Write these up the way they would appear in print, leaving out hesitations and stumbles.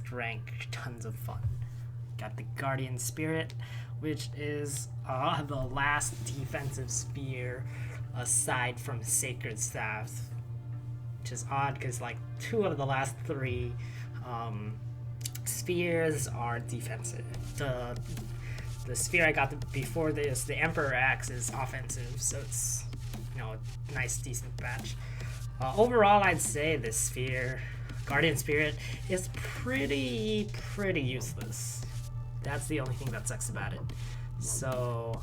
strength, tons of fun. Got the Guardian Spirit, which is the last defensive sphere aside from Sacred Staff, which is odd because like 2 of the last 3 spheres are defensive. The sphere I got before this, the Emperor Axe, is offensive, so it's, you know, a nice, decent batch. Overall, I'd say this sphere, Guardian Spirit, is pretty useless. That's the only thing that sucks about it. So,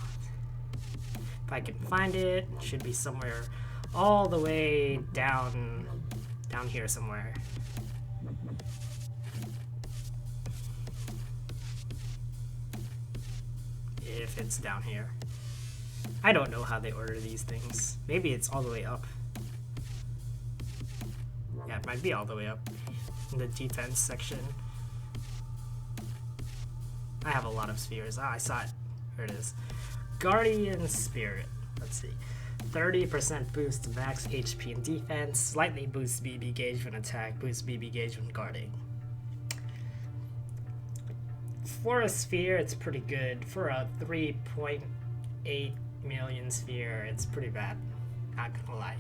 if I can find it, it should be somewhere all the way down here somewhere. If it's down here. I don't know how they order these things. Maybe it's all the way up. Yeah, it might be all the way up in the defense section. I have a lot of spheres. Ah, I saw it. There it is. Guardian Spirit. Let's see. 30% boost to max HP and defense. Slightly boosts BB gauge when attack. Boosts BB gauge when guarding. For a sphere, it's pretty good. For a 3.8 million sphere, it's pretty bad. Not gonna lie.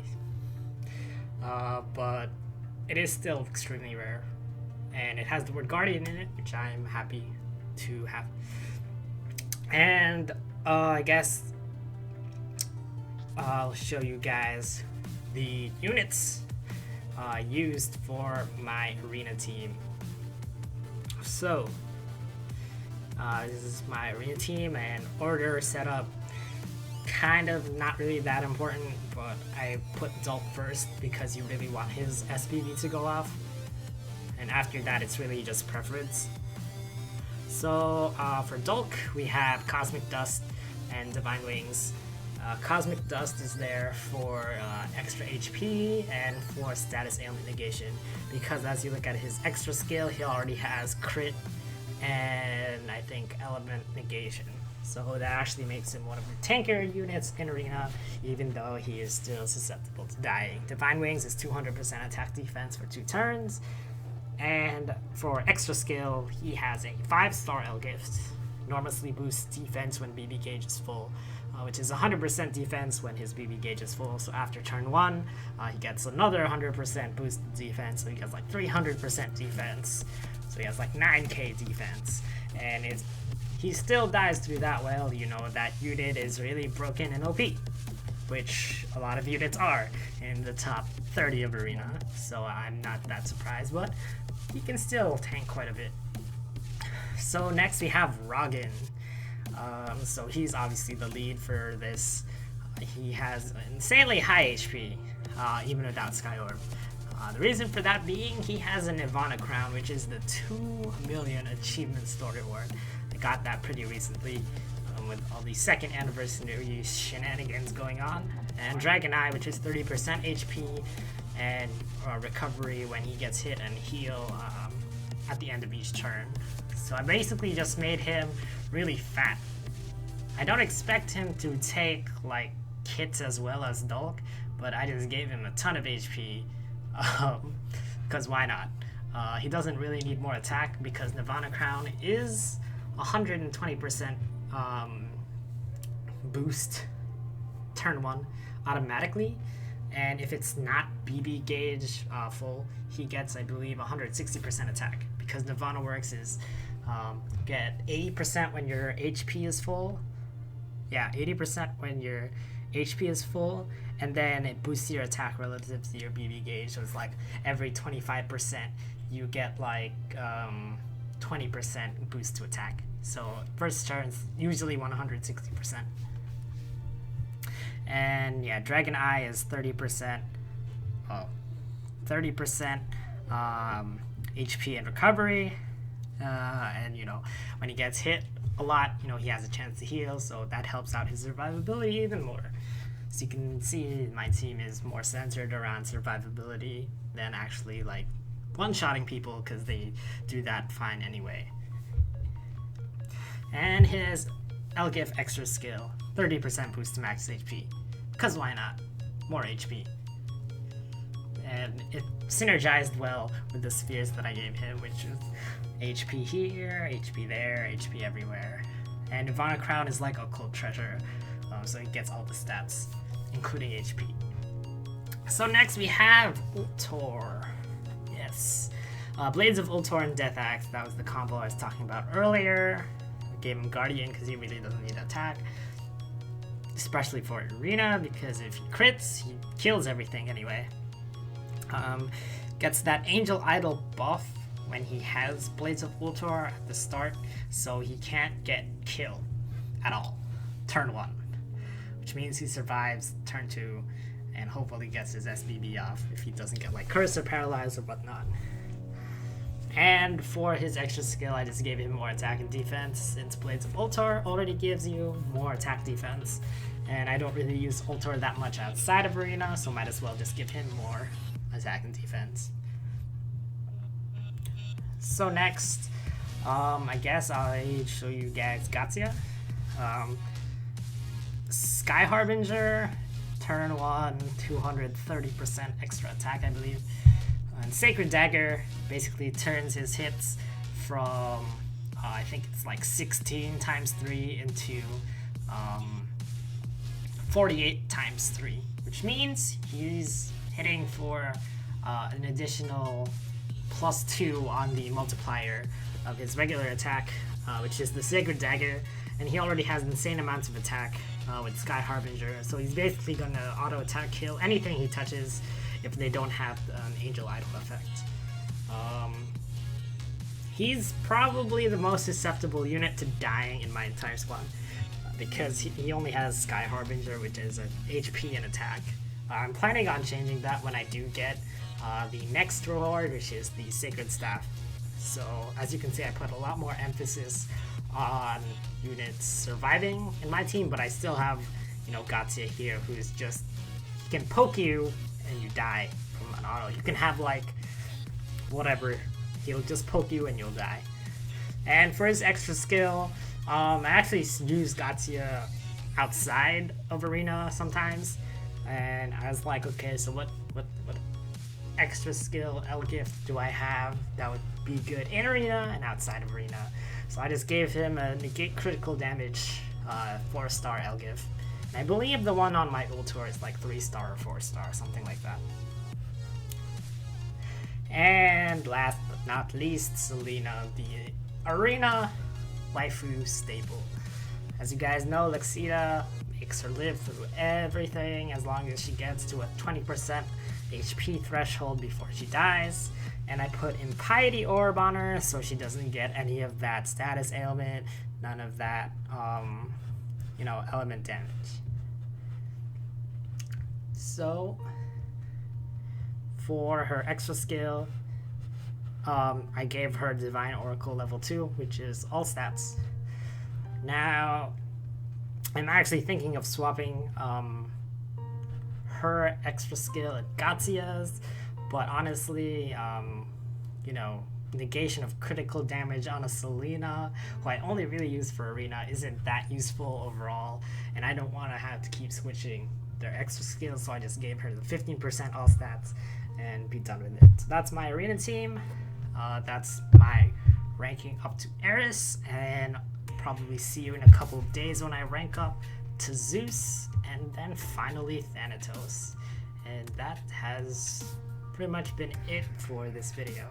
But it is still extremely rare. And it has the word Guardian in it, which I'm happy to have. And I guess I'll show you guys the units used for my arena team. So this is my arena team, and order setup kind of not really that important, but I put Dulk first because you really want his SPV to go off, and after that it's really just preference. So for Dulk, we have Cosmic Dust and Divine Wings. Cosmic Dust is there for extra HP and for status ailment negation, because as you look at his extra skill, he already has crit and I think element negation. So that actually makes him one of the tanker units in arena, even though he is still susceptible to dying. Divine Wings is 200% attack defense for 2 turns. And for extra skill, he has a 5-star L gift. Enormously boosts defense when BB gauge is full, which is 100% defense when his BB gauge is full. So after turn 1, he gets another 100% boosted defense, so he gets like 300% defense. So he has like 9k defense. And he still dies through that. Well, you know, that unit is really broken and OP, which a lot of units are in the top 30 of arena. So I'm not that surprised, but he can still tank quite a bit. So next we have Roggen. So he's obviously the lead for this. He has insanely high HP, even without Sky Orb. The reason for that being he has a Nirvana Crown, which is the 2 million achievement story award. I got that pretty recently with all the 2nd anniversary shenanigans going on. And Dragon Eye, which is 30% HP and recovery when he gets hit, and heal at the end of each turn. So I basically just made him really fat. I don't expect him to take like kits as well as Dulk, but I just gave him a ton of HP, because why not? He doesn't really need more attack because Nirvana Crown is 120% boost turn 1 automatically, and if it's not BB gauge full, he gets, I believe, 160% attack, because Nirvana works is get 80% when your HP is full. Yeah, 80% when your HP is full, and then it boosts your attack relative to your BB gauge. So it's like every 25% you get like 20% boost to attack. So first turn's usually 160%. And yeah, Dragon Eye is 30%. 30% HP and recovery. And you know, when he gets hit a lot, you know, he has a chance to heal, so that helps out his survivability even more. So you can see my team is more centered around survivability than actually like one-shotting people, because they do that fine anyway. And his Elgif extra skill, 30% boost to max HP, because why not? More HP. And it synergized well with the spheres that I gave him, which is HP here, HP there, HP everywhere. And Nirvana Crown is like occult treasure, so it gets all the stats, including HP. So next we have Ultor. Yes. Blades of Ultor and Death Axe, that was the combo I was talking about earlier. I gave him Guardian because he really doesn't need attack. Especially for Arena, because if he crits, he kills everything anyway. Gets that Angel Idol buff when he has Blades of Ultor at the start, so he can't get killed at all. Turn 1. Which means he survives turn 2 and hopefully gets his SBB off if he doesn't get like cursed or paralyzed or whatnot. And for his extra skill, I just gave him more attack and defense, since Blades of Ultor already gives you more attack defense. And I don't really use Ultor that much outside of Arena, so might as well just give him more attack and defense. So next, I guess I'll show you guys Gatsia. Sky Harbinger, turn 1, 230% extra attack, I believe. And Sacred Dagger basically turns his hits from, I think it's like 16 times 3 into 48 times 3, which means he's hitting for an additional +2 on the multiplier of his regular attack, which is the Sacred Dagger, and he already has insane amounts of attack with Sky Harbinger, so he's basically gonna auto attack kill anything he touches if they don't have an Angel Idol effect. He's probably the most susceptible unit to dying in my entire squad, because he only has Sky Harbinger, which is an HP and attack. I'm planning on changing that when I do get the next reward, which is the Sacred Staff. So as you can see, I put a lot more emphasis on units surviving in my team, but I still have, you know, Gatsia here, who's just, he can poke you and you die from an auto. You can have like whatever, he'll just poke you and you'll die. And for his extra skill, I actually use Gatsia outside of Arena sometimes, and I was like, okay, so what extra skill L gift do I have that would be good in Arena and outside of Arena? So I just gave him a negate critical damage 4-star L gift. And I believe the one on my Ultor is like 3-star or 4-star, something like that. And last but not least, Selena, the Arena waifu staple. As you guys know, Lexita makes her live through everything as long as she gets to a 20% HP threshold before she dies. And I put Impiety Orb on her so she doesn't get any of that status ailment, none of that, you know, element damage. So for her extra skill, I gave her Divine Oracle level 2, which is all stats. Now, I'm actually thinking of swapping her extra skill at Gatsia's, but honestly, you know, negation of critical damage on a Selena, who I only really use for Arena, isn't that useful overall, and I don't want to have to keep switching their extra skills, so I just gave her the 15% all stats and be done with it. So that's my Arena team. That's my ranking up to Eris, and probably see you in a couple of days when I rank up to Zeus, and then finally Thanatos. And that has pretty much been it for this video.